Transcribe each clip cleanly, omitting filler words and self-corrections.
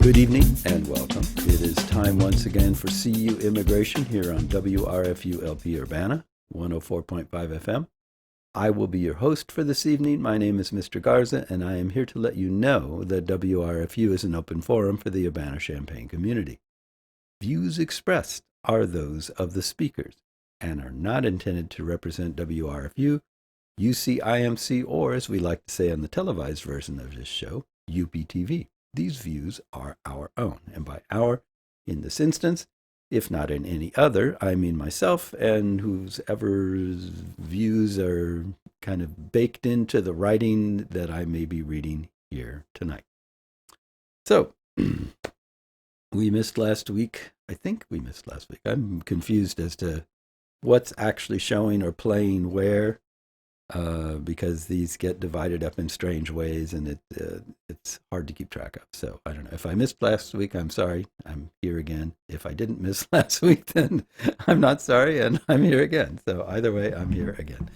Good evening and welcome. It is time once again for CU Immigration here on WRFU LP Urbana, 104.5 FM. I will be your host for this evening. My name is Mr. Garza, and I am here to let you know that WRFU is an open forum for the Urbana-Champaign community. Views expressed are those of the speakers and are not intended to represent WRFU, UCIMC, or, as we like to say on the televised version of this show, UPTV. These views are our own, and by our, in this instance, if not in any other, I mean myself and whosever's views are kind of baked into the writing that I may be reading here tonight. So, we missed last week. I think we missed last week. I'm confused as to what's actually showing or playing where. Because these get divided up in strange ways, and it's hard to keep track of. So I don't know. If I missed last week, I'm sorry. I'm here again. If I didn't miss last week, then I'm not sorry, and I'm here again. So either way, I'm here again.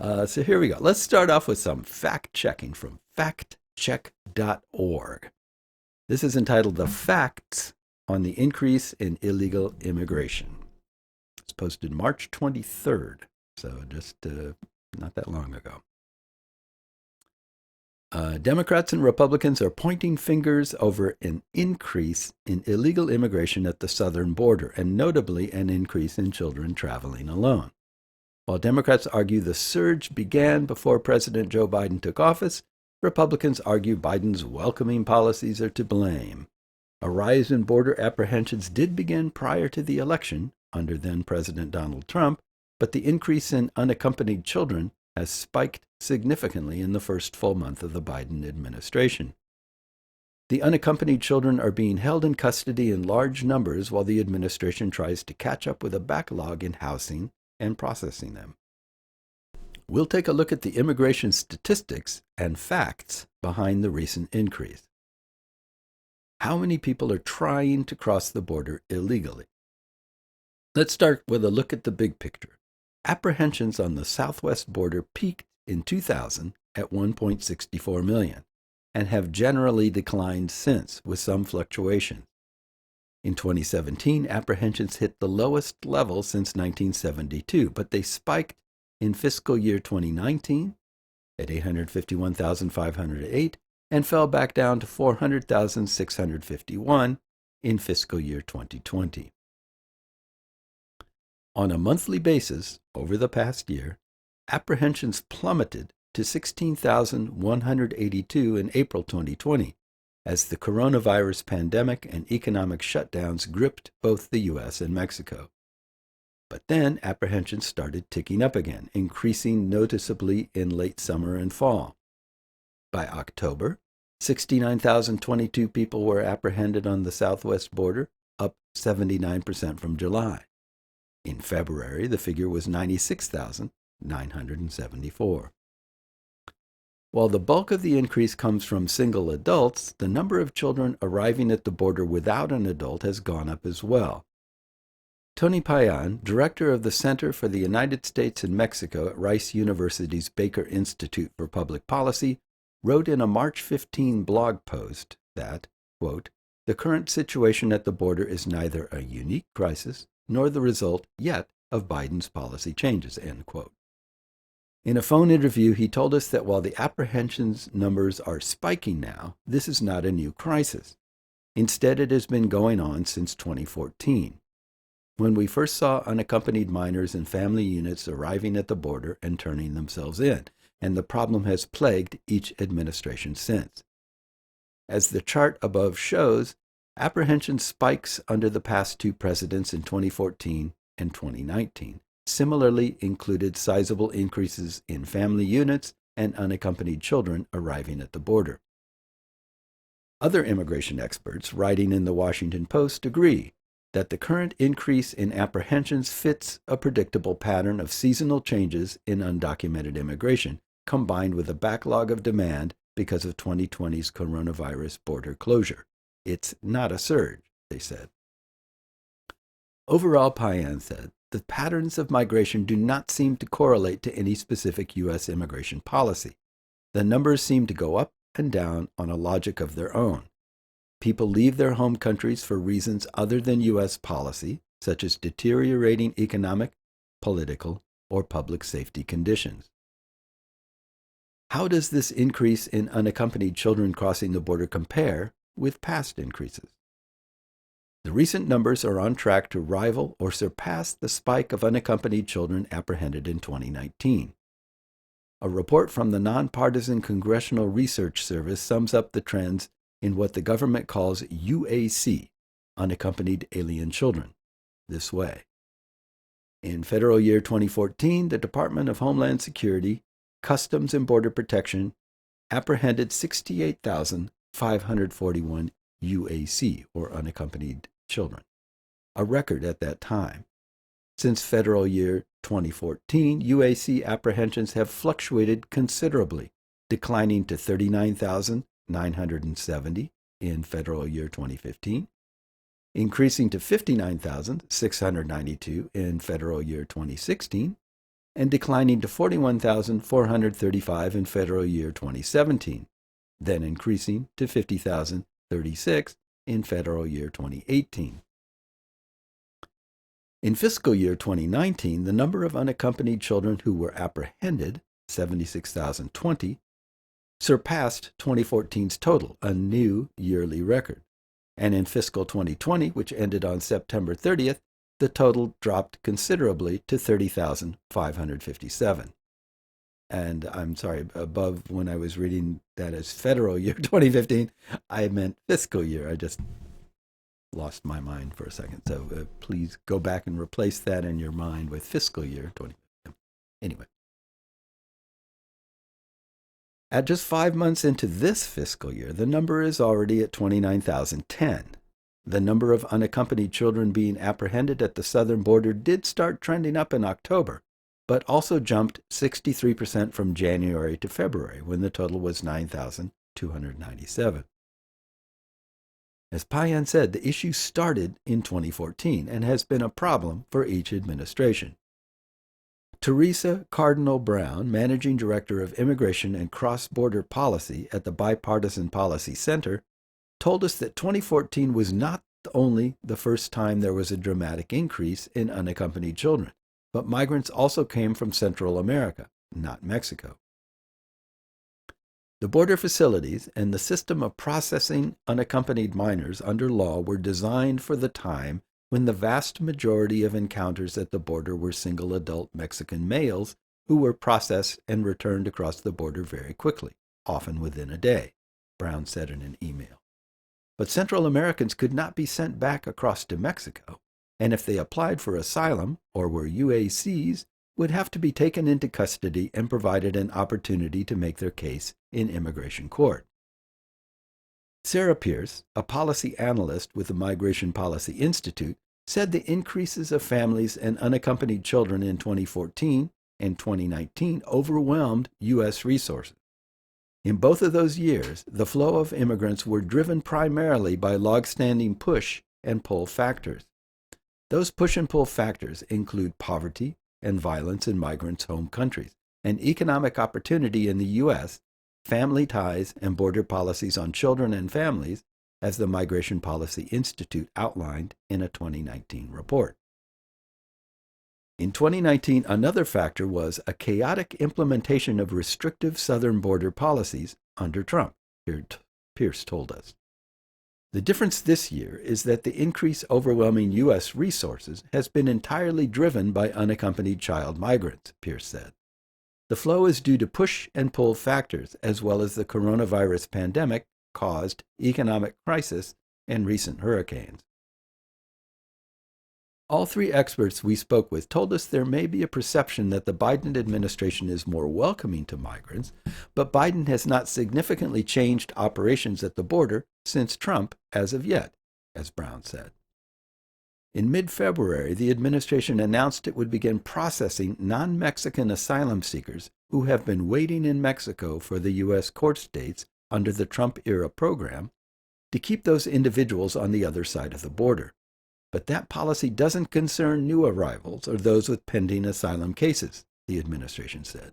So here we go. Let's start off with some fact-checking from factcheck.org. This is entitled The Facts on the Increase in Illegal Immigration. It's posted March 23rd, so just not that long ago. Democrats and Republicans are pointing fingers over an increase in illegal immigration at the southern border, and notably an increase in children traveling alone. While Democrats argue the surge began before President Joe Biden took office, Republicans argue Biden's welcoming policies are to blame. A rise in border apprehensions did begin prior to the election under then-President Donald Trump, but the increase in unaccompanied children has spiked significantly in the first full month of the Biden administration. The unaccompanied children are being held in custody in large numbers while the administration tries to catch up with a backlog in housing and processing them. We'll take a look at the immigration statistics and facts behind the recent increase. How many people are trying to cross the border illegally? Let's start with a look at the big picture. Apprehensions on the southwest border peaked in 2000 at 1.64 million and have generally declined since, with some fluctuations. In 2017, apprehensions hit the lowest level since 1972, but they spiked in fiscal year 2019 at 851,508 and fell back down to 400,651 in fiscal year 2020. On a monthly basis, over the past year, apprehensions plummeted to 16,182 in April 2020, as the coronavirus pandemic and economic shutdowns gripped both the U.S. and Mexico. But then apprehensions started ticking up again, increasing noticeably in late summer and fall. By October, 69,022 people were apprehended on the southwest border, up 79% from July. In February, the figure was 96,974. While the bulk of the increase comes from single adults, the number of children arriving at the border without an adult has gone up as well. Tony Payan, director of the Center for the United States and Mexico at Rice University's Baker Institute for Public Policy, wrote in a March 15 blog post that, quote, "The current situation at the border is neither a unique crisis nor the result yet of Biden's policy changes," end quote. In a phone interview, he told us that while the apprehensions numbers are spiking now, this is not a new crisis. Instead, it has been going on since 2014, when we first saw unaccompanied minors and family units arriving at the border and turning themselves in, and the problem has plagued each administration since. As the chart above shows, apprehension spikes under the past two presidents in 2014 and 2019 similarly included sizable increases in family units and unaccompanied children arriving at the border. Other immigration experts writing in the Washington Post agree that the current increase in apprehensions fits a predictable pattern of seasonal changes in undocumented immigration, combined with a backlog of demand because of 2020's coronavirus border closure. It's not a surge, they said. Overall, Payan said, the patterns of migration do not seem to correlate to any specific U.S. immigration policy. The numbers seem to go up and down on a logic of their own. People leave their home countries for reasons other than U.S. policy, such as deteriorating economic, political, or public safety conditions. How does this increase in unaccompanied children crossing the border compare with past increases? The recent numbers are on track to rival or surpass the spike of unaccompanied children apprehended in 2019. A report from the Nonpartisan Congressional Research Service sums up the trends in what the government calls UAC, unaccompanied alien children, this way. In federal year 2014, the Department of Homeland Security, Customs and Border Protection apprehended 68,541 UAC, or unaccompanied children, a record at that time. Since federal year 2014, UAC apprehensions have fluctuated considerably, declining to 39,970 in federal year 2015, increasing to 59,692 in federal year 2016, and declining to 41,435 in federal year 2017, then increasing to 50,036 in federal year 2018. In fiscal year 2019, the number of unaccompanied children who were apprehended, 76,020, surpassed 2014's total, a new yearly record. And in fiscal 2020, which ended on September 30th, the total dropped considerably to 30,557. And I'm sorry, above when I was reading that as federal year 2015, I meant fiscal year. I just lost my mind for a second. So please go back and replace that in your mind with fiscal year 2015. Anyway. At just 5 months into this fiscal year, the number is already at 29,010. The number of unaccompanied children being apprehended at the southern border did start trending up in October, but also jumped 63% from January to February, when the total was 9,297. As Payan said, the issue started in 2014 and has been a problem for each administration. Teresa Cardinal Brown, Managing Director of Immigration and Cross-Border Policy at the Bipartisan Policy Center, told us that 2014 was not only the first time there was a dramatic increase in unaccompanied children, but migrants also came from Central America, not Mexico. The border facilities and the system of processing unaccompanied minors under law were designed for the time when the vast majority of encounters at the border were single adult Mexican males who were processed and returned across the border very quickly, often within a day, Brown said in an email. But Central Americans could not be sent back across to Mexico, and if they applied for asylum or were UACs, would have to be taken into custody and provided an opportunity to make their case in immigration court. Sarah Pierce, a policy analyst with the Migration Policy Institute, said the increases of families and unaccompanied children in 2014 and 2019 overwhelmed U.S. resources. In both of those years, the flow of immigrants were driven primarily by long-standing push and pull factors. Those push and pull factors include poverty and violence in migrants' home countries, and economic opportunity in the U.S., family ties, and border policies on children and families, as the Migration Policy Institute outlined in a 2019 report. In 2019, another factor was a chaotic implementation of restrictive southern border policies under Trump, Pierce told us. The difference this year is that the increase overwhelming U.S. resources has been entirely driven by unaccompanied child migrants, Pierce said. The flow is due to push and pull factors, as well as the coronavirus pandemic caused economic crisis and recent hurricanes. All three experts we spoke with told us there may be a perception that the Biden administration is more welcoming to migrants, but Biden has not significantly changed operations at the border since Trump as of yet, as Brown said. In mid-February, the administration announced it would begin processing non-Mexican asylum seekers who have been waiting in Mexico for the U.S. court dates under the Trump-era program to keep those individuals on the other side of the border. But that policy doesn't concern new arrivals or those with pending asylum cases, the administration said.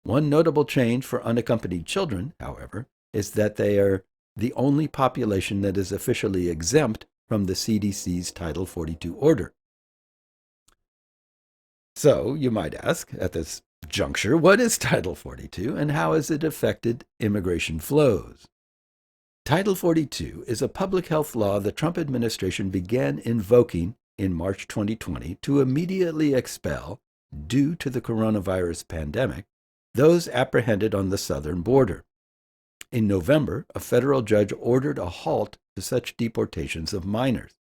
One notable change for unaccompanied children, however, is that they are the only population that is officially exempt from the CDC's Title 42 order. So, you might ask at this juncture, what is Title 42 and how has it affected immigration flows? Title 42 is a public health law the Trump administration began invoking in March 2020 to immediately expel, due to the coronavirus pandemic, those apprehended on the southern border. In November, a federal judge ordered a halt to such deportations of minors.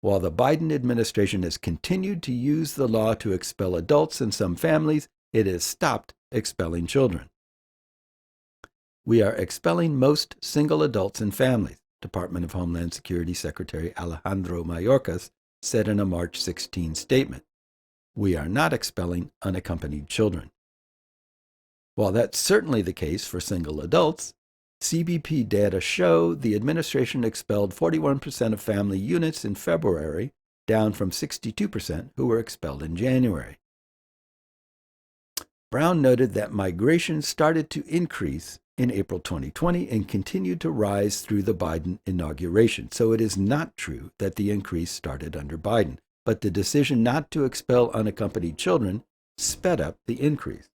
While the Biden administration has continued to use the law to expel adults and some families, it has stopped expelling children. We are expelling most single adults and families, Department of Homeland Security Secretary Alejandro Mayorkas said in a March 16 statement. We are not expelling unaccompanied children. While that's certainly the case for single adults, CBP data show the administration expelled 41% of family units in February, down from 62% who were expelled in January. Brown noted that migration started to increase in April 2020 and continued to rise through the Biden inauguration. So it is not true that the increase started under Biden, but the decision not to expel unaccompanied children sped up the increase.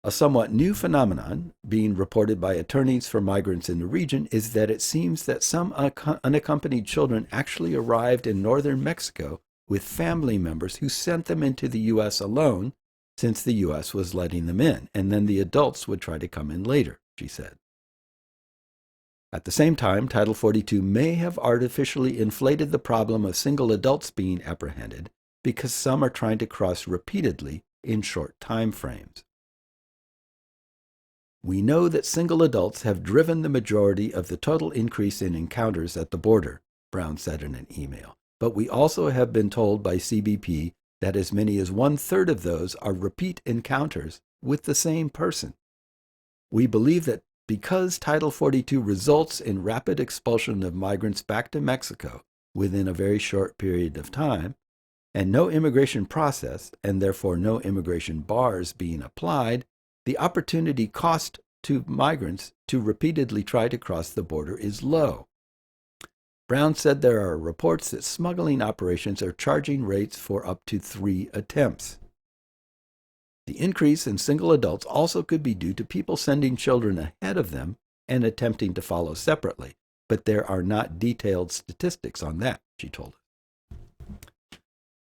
A somewhat new phenomenon being reported by attorneys for migrants in the region is that it seems that some unaccompanied children actually arrived in northern Mexico with family members who sent them into the U.S. alone, since the U.S. was letting them in, and then the adults would try to come in later, she said. At the same time, Title 42 may have artificially inflated the problem of single adults being apprehended because some are trying to cross repeatedly in short time frames. We know that single adults have driven the majority of the total increase in encounters at the border, Brown said in an email, but we also have been told by CBP that as many as 1/3 of those are repeat encounters with the same person. We believe that because Title 42 results in rapid expulsion of migrants back to Mexico within a very short period of time, and no immigration process, and therefore no immigration bars being applied, the opportunity cost to migrants to repeatedly try to cross the border is low. Brown said there are reports that smuggling operations are charging rates for up to 3 attempts. The increase in single adults also could be due to people sending children ahead of them and attempting to follow separately, but there are not detailed statistics on that, she told us.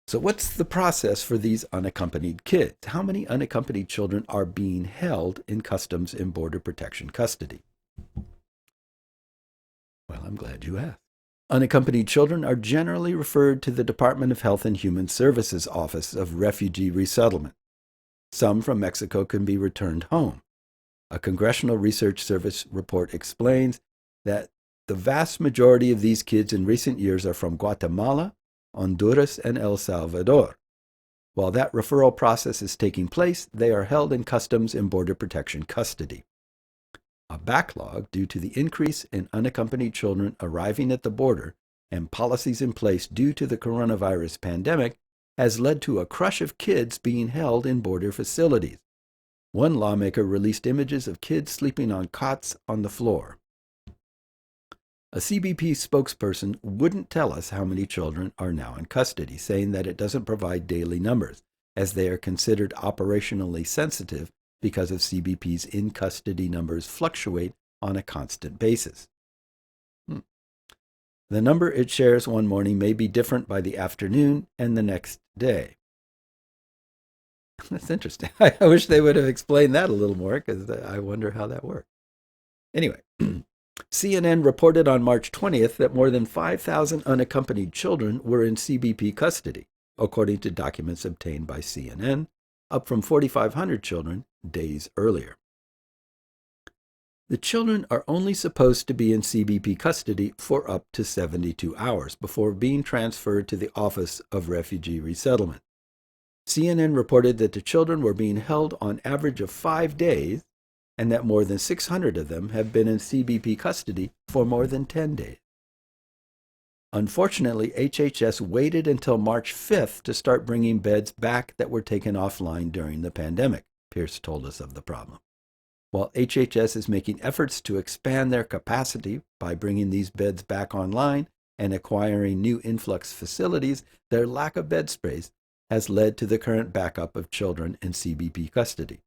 So what's the process for these unaccompanied kids? How many unaccompanied children are being held in Customs and Border Protection custody? Well, I'm glad you asked. Unaccompanied children are generally referred to the Department of Health and Human Services Office of Refugee Resettlement. Some from Mexico can be returned home. A Congressional Research Service report explains that the vast majority of these kids in recent years are from Guatemala, Honduras, and El Salvador. While that referral process is taking place, they are held in Customs and Border Protection custody. A backlog due to the increase in unaccompanied children arriving at the border and policies in place due to the coronavirus pandemic has led to a crush of kids being held in border facilities. One lawmaker released images of kids sleeping on cots on the floor. A CBP spokesperson wouldn't tell us how many children are now in custody, saying that it doesn't provide daily numbers, as they are considered operationally sensitive because of CBP's in-custody numbers fluctuate on a constant basis. The number it shares one morning may be different by the afternoon and the next day. That's interesting. I wish they would have explained that a little more, because I wonder how that works. Anyway, CNN reported on March 20th that more than 5,000 unaccompanied children were in CBP custody, according to documents obtained by CNN, up from 4,500 children days earlier. The children are only supposed to be in CBP custody for up to 72 hours before being transferred to the Office of Refugee Resettlement. CNN reported that the children were being held on average of 5 days, and that more than 600 of them have been in CBP custody for more than 10 days. Unfortunately, HHS waited until March 5th to start bringing beds back that were taken offline during the pandemic. Pierce told us of the problem. While HHS is making efforts to expand their capacity by bringing these beds back online and acquiring new influx facilities, their lack of bed space has led to the current backup of children in CBP custody.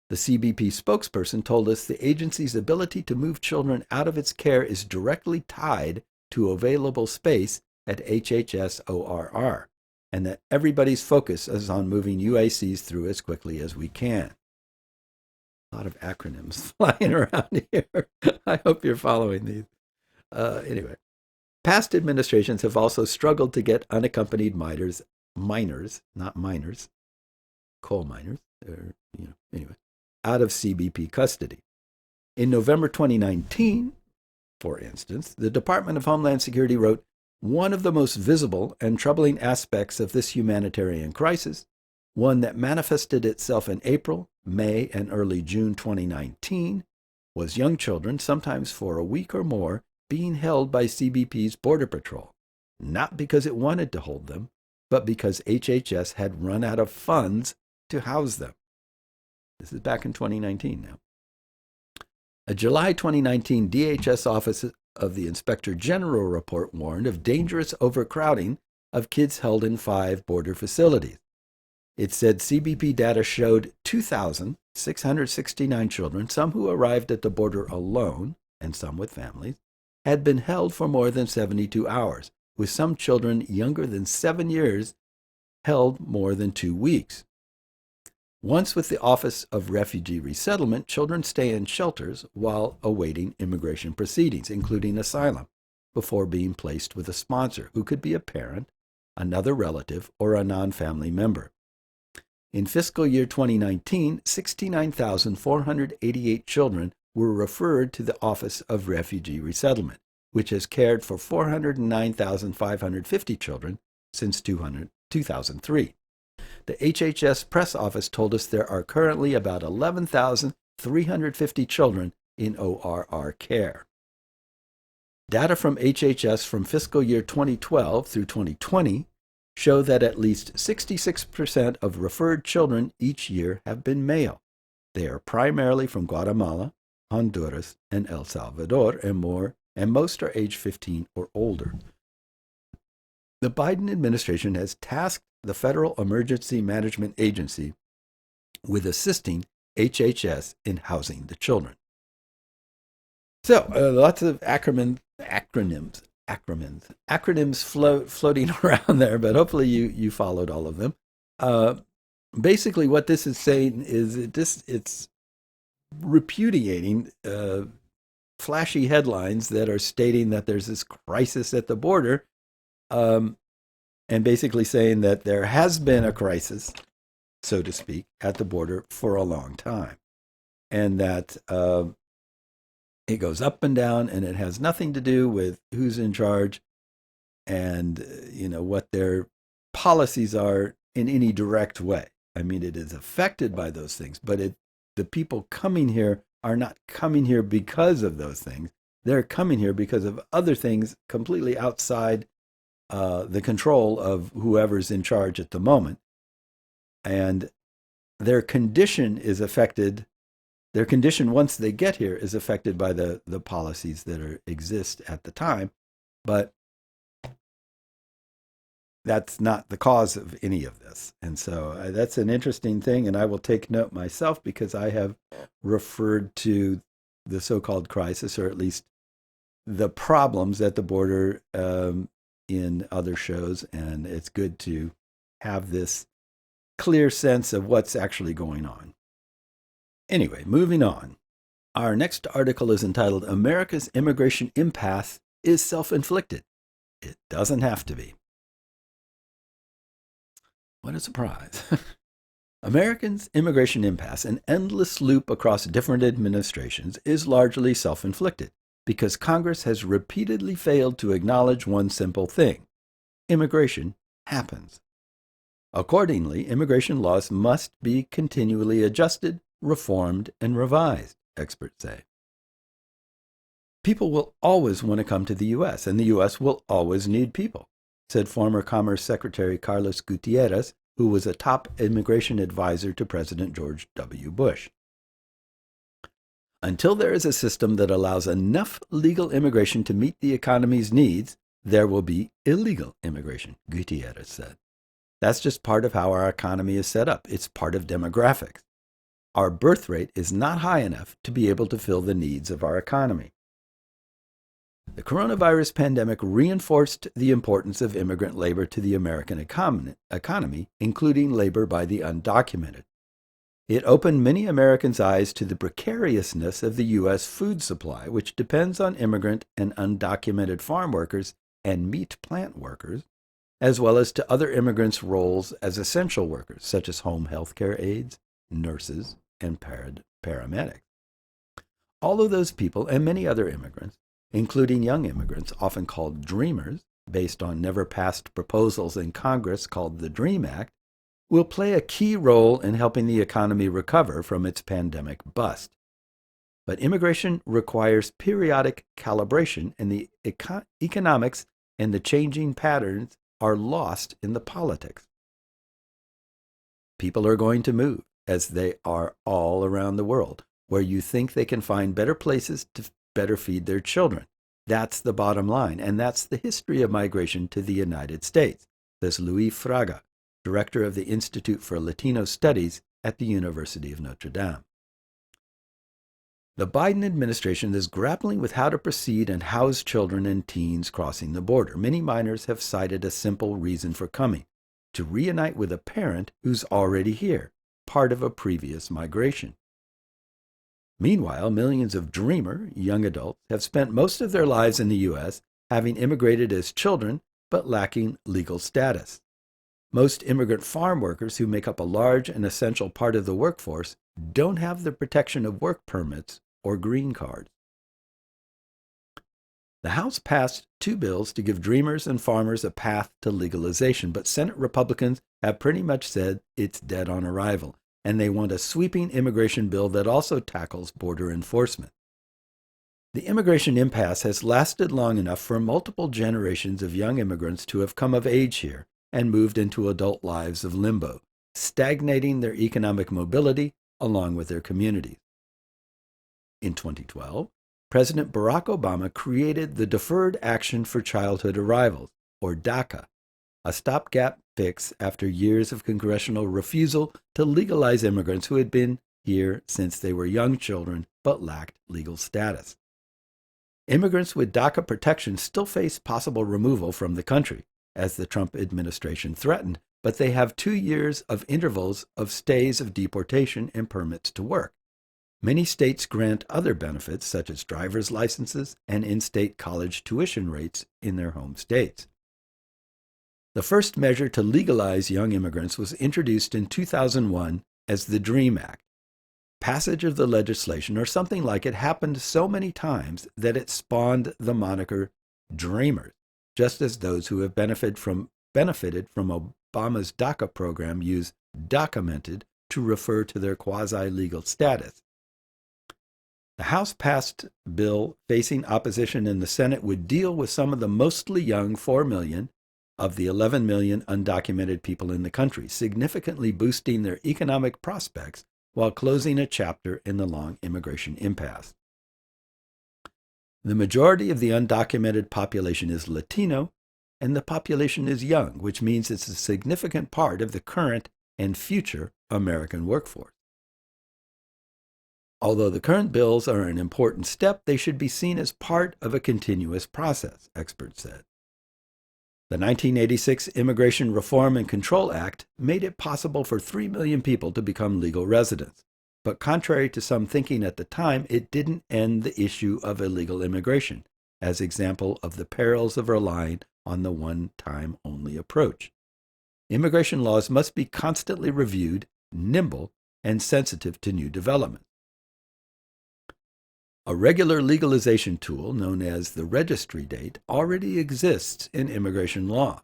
The CBP spokesperson told us the agency's ability to move children out of its care is directly tied to available space at HHS ORR, and that everybody's focus is on moving UACs through as quickly as we can. A lot of acronyms flying around here. I hope you're following these. Anyway, past administrations have also struggled to get unaccompanied minors, not minors, coal miners, anyway, out of CBP custody. In November 2019, for instance, the Department of Homeland Security wrote, "One of the most visible and troubling aspects of this humanitarian crisis, one that manifested itself in April, May, and early June 2019, was young children, sometimes for a week or more, being held by CBP's Border Patrol, not because it wanted to hold them, but because HHS had run out of funds to house them." This is back in 2019 now. A July 2019 DHS Office of the Inspector General report warned of dangerous overcrowding of kids held in 5 border facilities. It said CBP data showed 2,669 children, some who arrived at the border alone and some with families, had been held for more than 72 hours, with some children younger than 7 years held more than 2 weeks. Once with the Office of Refugee Resettlement, children stay in shelters while awaiting immigration proceedings, including asylum, before being placed with a sponsor, who could be a parent, another relative, or a non-family member. In fiscal year 2019, 69,488 children were referred to the Office of Refugee Resettlement, which has cared for 409,550 children since 2003. The HHS press office told us there are currently about 11,350 children in ORR care. Data from HHS from fiscal year 2012 through 2020 show that at least 66% of referred children each year have been male. They are primarily from Guatemala, Honduras, and El Salvador, and most are age 15 or older. The Biden administration has tasked the Federal Emergency Management Agency with assisting HHS in housing the children. So, lots of acronyms floating around there, but hopefully you followed all of them. Basically, what this is saying is it's repudiating flashy headlines that are stating that there's this crisis at the border, and basically saying that there has been a crisis, so to speak, at the border for a long time, and that it goes up and down, and it has nothing to do with who's in charge and what their policies are in any direct way. I mean, it is affected by those things, but the people coming here are not coming here because of those things. They're coming here because of other things completely outside the control of whoever's in charge at the moment. And their condition is affected. Their condition once they get here is affected by the policies that exist at the time. But that's not the cause of any of this. And so that's an interesting thing. And I will take note myself because I have referred to the so-called crisis, or at least the problems at the border, in other shows, and it's good to have this clear sense of what's actually going on. Anyway, moving on. Our next article is entitled, "America's Immigration Impasse is Self-Inflicted. It Doesn't Have to Be." What a surprise. Americans' immigration impasse, an endless loop across different administrations, is largely self-inflicted, because Congress has repeatedly failed to acknowledge one simple thing: immigration happens. Accordingly, immigration laws must be continually adjusted, reformed, and revised, experts say. People will always want to come to the U.S., and the U.S. will always need people, said former Commerce Secretary Carlos Gutierrez, who was a top immigration advisor to President George W. Bush. Until there is a system that allows enough legal immigration to meet the economy's needs, there will be illegal immigration, Gutierrez said. That's just part of how our economy is set up. It's part of demographics. Our birth rate is not high enough to be able to fill the needs of our economy. The coronavirus pandemic reinforced the importance of immigrant labor to the American economy, including labor by the undocumented. It opened many Americans' eyes to the precariousness of the U.S. food supply, which depends on immigrant and undocumented farm workers and meat plant workers, as well as to other immigrants' roles as essential workers, such as home health care aides, nurses, and paramedics. All of those people and many other immigrants, including young immigrants, often called dreamers, based on never-passed proposals in Congress called the DREAM Act, will play a key role in helping the economy recover from its pandemic bust. But immigration requires periodic calibration, and the economics and the changing patterns are lost in the politics. People are going to move, as they are all around the world, where you think they can find better places to better feed their children. That's the bottom line, and that's the history of migration to the United States, says Luis Fraga, director of the Institute for Latino Studies at the University of Notre Dame. The Biden administration is grappling with how to proceed and house children and teens crossing the border. Many minors have cited a simple reason for coming: to reunite with a parent who's already here, part of a previous migration. Meanwhile, millions of dreamer young adults have spent most of their lives in the U.S., having immigrated as children but lacking legal status. Most immigrant farm workers, who make up a large and essential part of the workforce, don't have the protection of work permits or green cards. The House passed 2 bills to give dreamers and farmers a path to legalization, but Senate Republicans have pretty much said it's dead on arrival, and they want a sweeping immigration bill that also tackles border enforcement. The immigration impasse has lasted long enough for multiple generations of young immigrants to have come of age here and moved into adult lives of limbo, stagnating their economic mobility along with their communities. In 2012, President Barack Obama created the Deferred Action for Childhood Arrivals, or DACA, a stopgap fix after years of congressional refusal to legalize immigrants who had been here since they were young children but lacked legal status. Immigrants with DACA protection still face possible removal from the country, as the Trump administration threatened, but they have 2 years of intervals of stays of deportation and permits to work. Many states grant other benefits, such as driver's licenses and in-state college tuition rates in their home states. The first measure to legalize young immigrants was introduced in 2001 as the DREAM Act. Passage of the legislation, or something like it, happened so many times that it spawned the moniker Dreamers, just as those who have benefited from Obama's DACA program use documented to refer to their quasi-legal status. The House-passed bill facing opposition in the Senate would deal with some of the mostly young 4 million of the 11 million undocumented people in the country, significantly boosting their economic prospects while closing a chapter in the long immigration impasse. The majority of the undocumented population is Latino, and the population is young, which means it's a significant part of the current and future American workforce. Although the current bills are an important step, they should be seen as part of a continuous process, experts said. The 1986 Immigration Reform and Control Act made it possible for 3 million people to become legal residents. But contrary to some thinking at the time, it didn't end the issue of illegal immigration, as example of the perils of relying on the one-time-only approach. Immigration laws must be constantly reviewed, nimble, and sensitive to new developments. A regular legalization tool, known as the registry date, already exists in immigration law.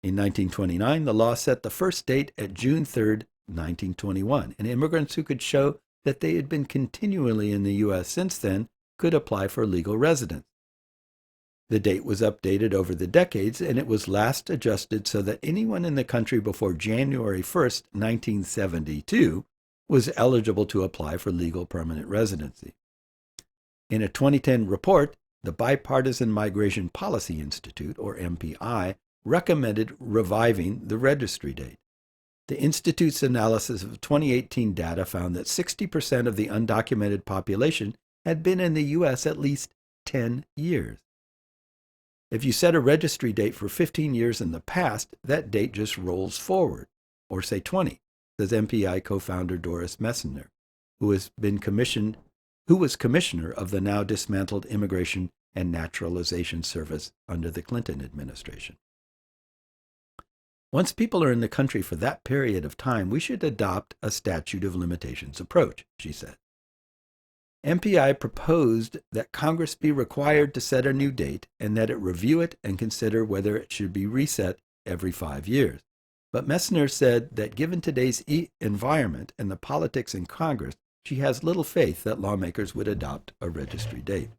In 1929, the law set the first date at June 3, 1921, and immigrants who could show that they had been continually in the U.S. since then could apply for legal residence. The date was updated over the decades, and it was last adjusted so that anyone in the country before January 1, 1972, was eligible to apply for legal permanent residency. In a 2010 report, the Bipartisan Migration Policy Institute, or MPI, recommended reviving the registry date. The Institute's analysis of 2018 data found that 60% of the undocumented population had been in the U.S. at least 10 years. If you set a registry date for 15 years in the past, that date just rolls forward, or say 20, says MPI co-founder Doris Messenger, who was commissioner of the now dismantled Immigration and Naturalization Service under the Clinton administration. Once people are in the country for that period of time, we should adopt a statute of limitations approach, she said. MPI proposed that Congress be required to set a new date and that it review it and consider whether it should be reset every 5 years. But Messenger said that given today's environment and the politics in Congress, she has little faith that lawmakers would adopt a registry date.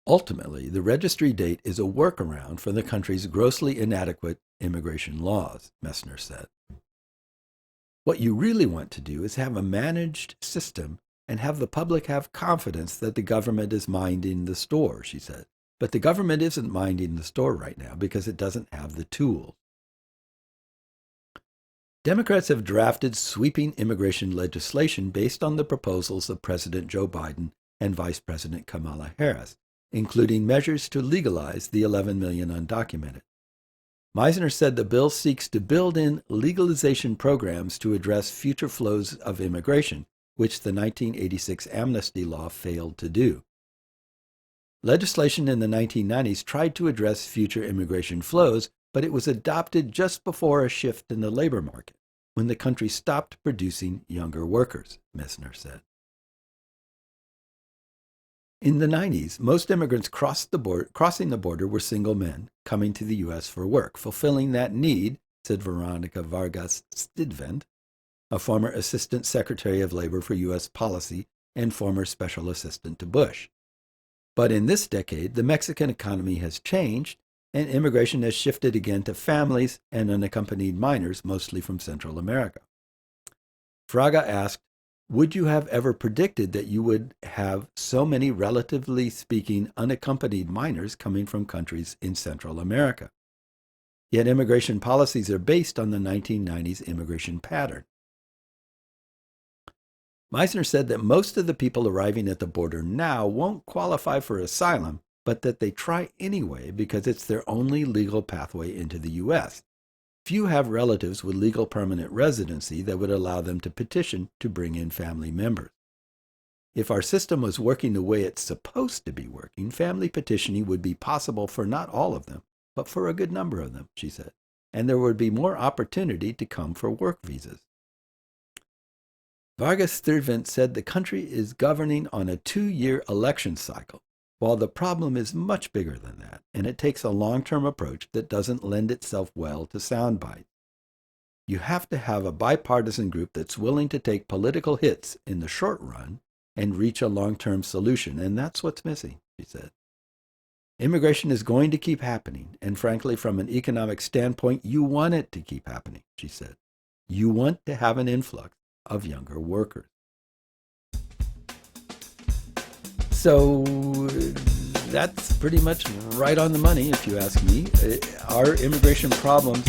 Ultimately, the registry date is a workaround for the country's grossly inadequate immigration laws, Messenger said. What you really want to do is have a managed system and have the public have confidence that the government is minding the store, she said. But the government isn't minding the store right now because it doesn't have the tools. Democrats have drafted sweeping immigration legislation based on the proposals of President Joe Biden and Vice President Kamala Harris, including measures to legalize the 11 million undocumented. Meisner said the bill seeks to build in legalization programs to address future flows of immigration, which the 1986 amnesty law failed to do. Legislation in the 1990s tried to address future immigration flows, but it was adopted just before a shift in the labor market, when the country stopped producing younger workers, Messenger said. In the 90s, most immigrants crossing the border were single men coming to the U.S. for work, fulfilling that need, said Veronica Vargas Stidvent, a former Assistant Secretary of Labor for U.S. Policy and former Special Assistant to Bush. But in this decade, the Mexican economy has changed, and immigration has shifted again to families and unaccompanied minors, mostly from Central America. Fraga asked, would you have ever predicted that you would have so many, relatively speaking, unaccompanied minors coming from countries in Central America? Yet immigration policies are based on the 1990s immigration pattern. Meisner said that most of the people arriving at the border now won't qualify for asylum, but that they try anyway because it's their only legal pathway into the U.S. Few have relatives with legal permanent residency that would allow them to petition to bring in family members. If our system was working the way it's supposed to be working, family petitioning would be possible for not all of them, but for a good number of them, she said, and there would be more opportunity to come for work visas. Vargas Stidvent said the country is governing on a 2-year election cycle, while the problem is much bigger than that, and it takes a long-term approach that doesn't lend itself well to soundbites. You have to have a bipartisan group that's willing to take political hits in the short run and reach a long-term solution, and that's what's missing, she said. Immigration is going to keep happening, and frankly, from an economic standpoint, you want it to keep happening, she said. You want to have an influx of younger workers. So that's pretty much right on the money, if you ask me. Our immigration problems